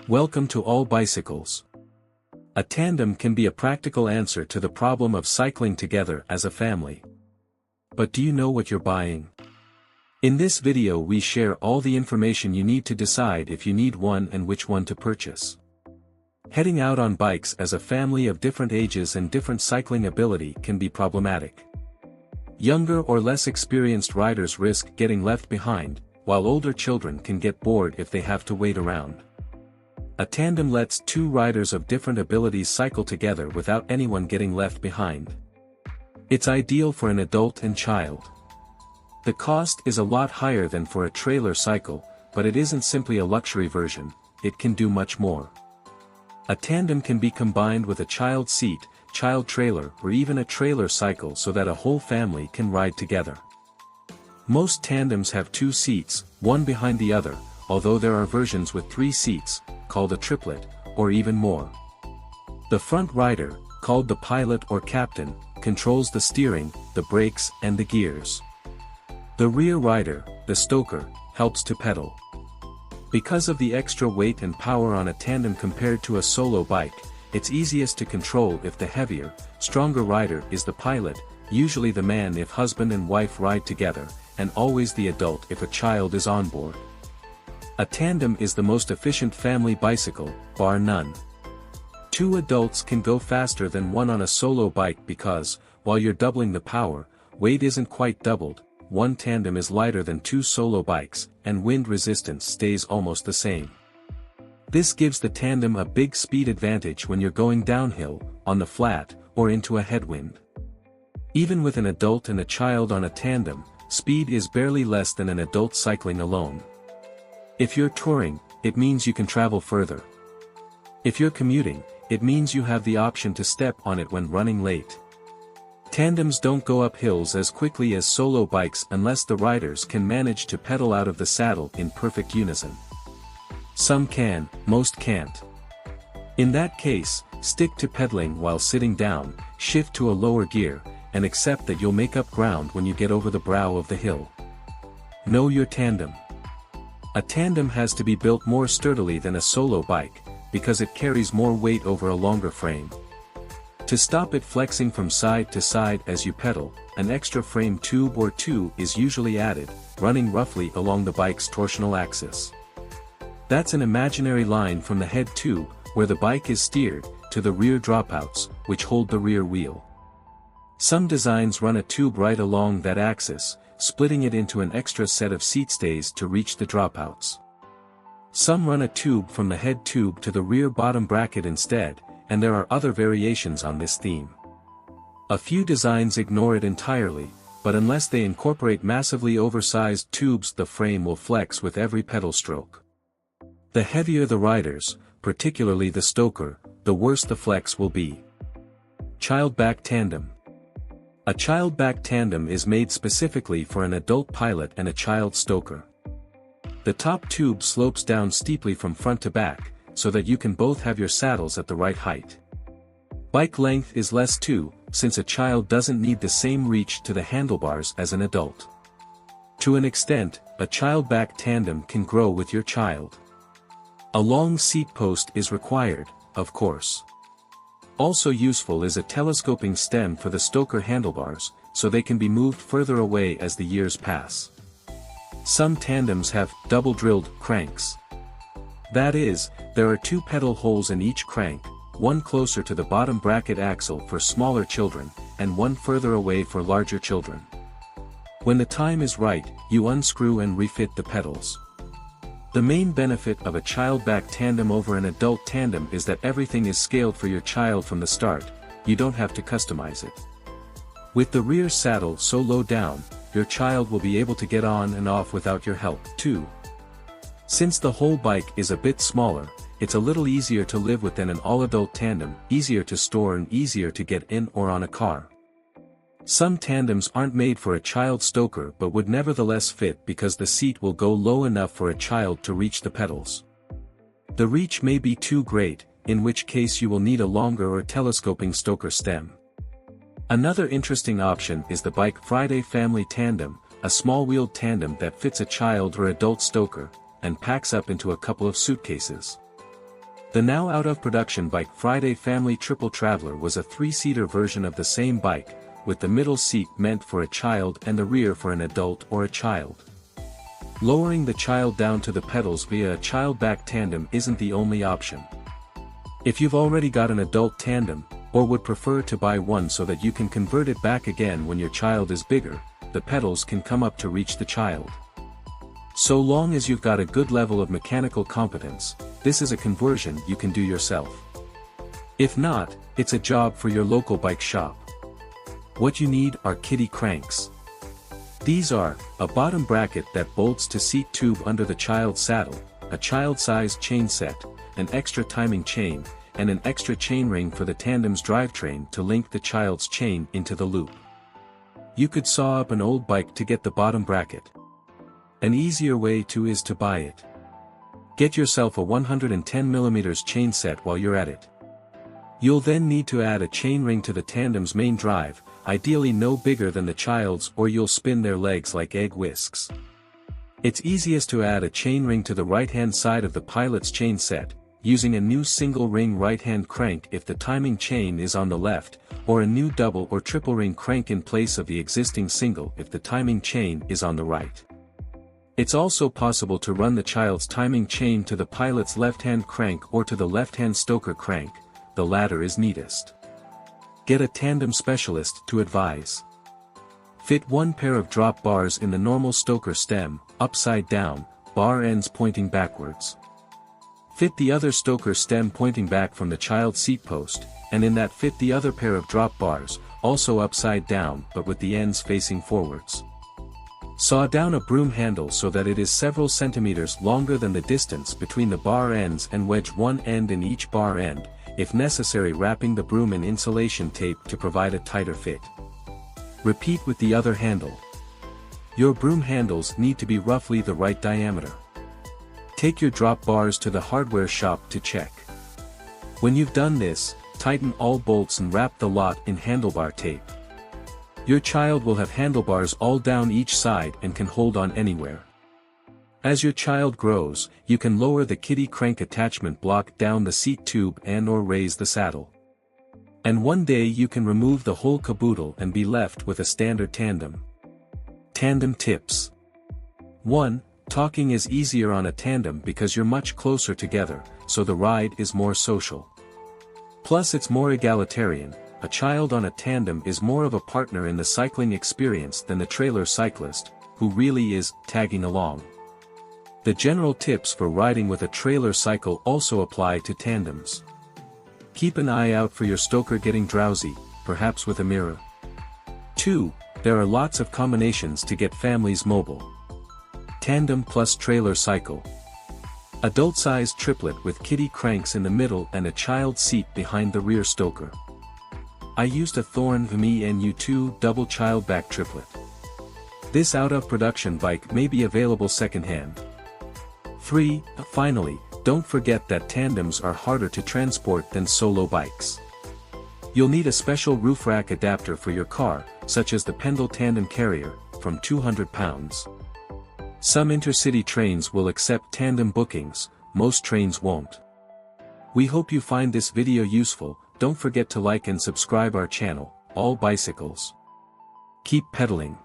Welcome to All Bicycles. A tandem can be a practical answer to the problem of cycling together as a family. But do you know what you're buying? In this video we share all the information you need to decide if you need one and which one to purchase. Heading out on bikes as a family of different ages and different cycling ability can be problematic. Younger or less experienced riders risk getting left behind, while older children can get bored if they have to wait around. A tandem lets two riders of different abilities cycle together without anyone getting left behind. It's ideal for an adult and child. The cost is a lot higher than for a trailer cycle, but it isn't simply a luxury version, it can do much more. A tandem can be combined with a child seat, child trailer, or even a trailer cycle so that a whole family can ride together. Most tandems have two seats, one behind the other, although there are versions with 3 seats, called a triplet, or even more. The front rider, called the pilot or captain, controls the steering, the brakes, and the gears. The rear rider, the stoker, helps to pedal. Because of the extra weight and power on a tandem compared to a solo bike, it's easiest to control if the heavier, stronger rider is the pilot, usually the man if husband and wife ride together, and always the adult if a child is on board. A tandem is the most efficient family bicycle, bar none. 2 adults can go faster than one on a solo bike because, while you're doubling the power, weight isn't quite doubled, one tandem is lighter than 2 solo bikes, and wind resistance stays almost the same. This gives the tandem a big speed advantage when you're going downhill, on the flat, or into a headwind. Even with an adult and a child on a tandem, speed is barely less than an adult cycling alone. If you're touring, it means you can travel further. If you're commuting, it means you have the option to step on it when running late. Tandems don't go up hills as quickly as solo bikes unless the riders can manage to pedal out of the saddle in perfect unison. Some can, most can't. In that case, stick to pedaling while sitting down, shift to a lower gear, and accept that you'll make up ground when you get over the brow of the hill. Know your tandem. A tandem has to be built more sturdily than a solo bike, because it carries more weight over a longer frame. To stop it flexing from side to side as you pedal, an extra frame tube or 2 is usually added, running roughly along the bike's torsional axis. That's an imaginary line from the head tube, where the bike is steered, to the rear dropouts, which hold the rear wheel. Some designs run a tube right along that axis, splitting it into an extra set of seat stays to reach the dropouts. Some run a tube from the head tube to the rear bottom bracket instead, and there are other variations on this theme. A few designs ignore it entirely, but unless they incorporate massively oversized tubes the frame will flex with every pedal stroke. The heavier the riders, particularly the stoker, the worse the flex will be. Child back tandem. A child back tandem is made specifically for an adult pilot and a child stoker. The top tube slopes down steeply from front to back, so that you can both have your saddles at the right height. Bike length is less too, since a child doesn't need the same reach to the handlebars as an adult. To an extent, a child back tandem can grow with your child. A long seat post is required, of course. Also useful is a telescoping stem for the stoker handlebars, so they can be moved further away as the years pass. Some tandems have double-drilled cranks. That is, there are 2 pedal holes in each crank, one closer to the bottom bracket axle for smaller children, and one further away for larger children. When the time is right, you unscrew and refit the pedals. The main benefit of a child back tandem over an adult tandem is that everything is scaled for your child from the start, you don't have to customize it. With the rear saddle so low down, your child will be able to get on and off without your help, too. Since the whole bike is a bit smaller, it's a little easier to live with than an all-adult tandem, easier to store and easier to get in or on a car. Some tandems aren't made for a child stoker but would nevertheless fit because the seat will go low enough for a child to reach the pedals. The reach may be too great, in which case you will need a longer or telescoping stoker stem. Another interesting option is the Bike Friday Family Tandem, a small-wheeled tandem that fits a child or adult stoker, and packs up into a couple of suitcases. The now out-of-production bike Friday Family Triple Traveler was a 3-seater version of the same bike, with the middle seat meant for a child and the rear for an adult or a child. Lowering the child down to the pedals via a child-back tandem isn't the only option. If you've already got an adult tandem, or would prefer to buy one so that you can convert it back again when your child is bigger, the pedals can come up to reach the child. So long as you've got a good level of mechanical competence, this is a conversion you can do yourself. If not, it's a job for your local bike shop. What you need are kiddie cranks. These are, a bottom bracket that bolts to seat tube under the child's saddle, a child-sized chain set, an extra timing chain, and an extra chain ring for the tandem's drivetrain to link the child's chain into the loop. You could saw up an old bike to get the bottom bracket. An easier way is to buy it. Get yourself a 110mm chain set while you're at it. You'll then need to add a chain ring to the tandem's main drive, ideally no bigger than the child's, or you'll spin their legs like egg whisks. It's easiest to add a chain ring to the right-hand side of the pilot's chain set, using a new single-ring right-hand crank if the timing chain is on the left, or a new double or triple-ring crank in place of the existing single if the timing chain is on the right. It's also possible to run the child's timing chain to the pilot's left-hand crank or to the left-hand stoker crank, the latter is neatest. Get a tandem specialist to advise. Fit one pair of drop bars in the normal stoker stem, upside down, bar ends pointing backwards. Fit the other stoker stem pointing back from the child's seat post, and in that fit the other pair of drop bars, also upside down but with the ends facing forwards. Saw down a broom handle so that it is several centimeters longer than the distance between the bar ends and wedge one end in each bar end, if necessary wrapping the broom in insulation tape to provide a tighter fit. Repeat with the other handle. Your broom handles need to be roughly the right diameter. Take your drop bars to the hardware shop to check. When you've done this, tighten all bolts and wrap the lot in handlebar tape. Your child will have handlebars all down each side and can hold on anywhere. As your child grows, you can lower the kiddie crank attachment block down the seat tube and/or raise the saddle. And one day you can remove the whole caboodle and be left with a standard tandem. Tandem tips. 1. Talking is easier on a tandem because you're much closer together, so the ride is more social. Plus it's more egalitarian. A child on a tandem is more of a partner in the cycling experience than the trailer cyclist, who really is tagging along. The general tips for riding with a trailer cycle also apply to tandems. Keep an eye out for your stoker getting drowsy, perhaps with a mirror. 2. There are lots of combinations to get families mobile. Tandem plus trailer cycle. Adult-sized triplet with kiddie cranks in the middle and a child seat behind the rear stoker. I used a Thorn VME NU2 double child back triplet. This out-of-production bike may be available second-hand. 3. Finally, don't forget that tandems are harder to transport than solo bikes. You'll need a special roof rack adapter for your car, such as the Pendle Tandem Carrier, from 200 pounds. Some intercity trains will accept tandem bookings, most trains won't. We hope you find this video useful. Don't forget to like and subscribe our channel, All Bicycles. Keep pedaling.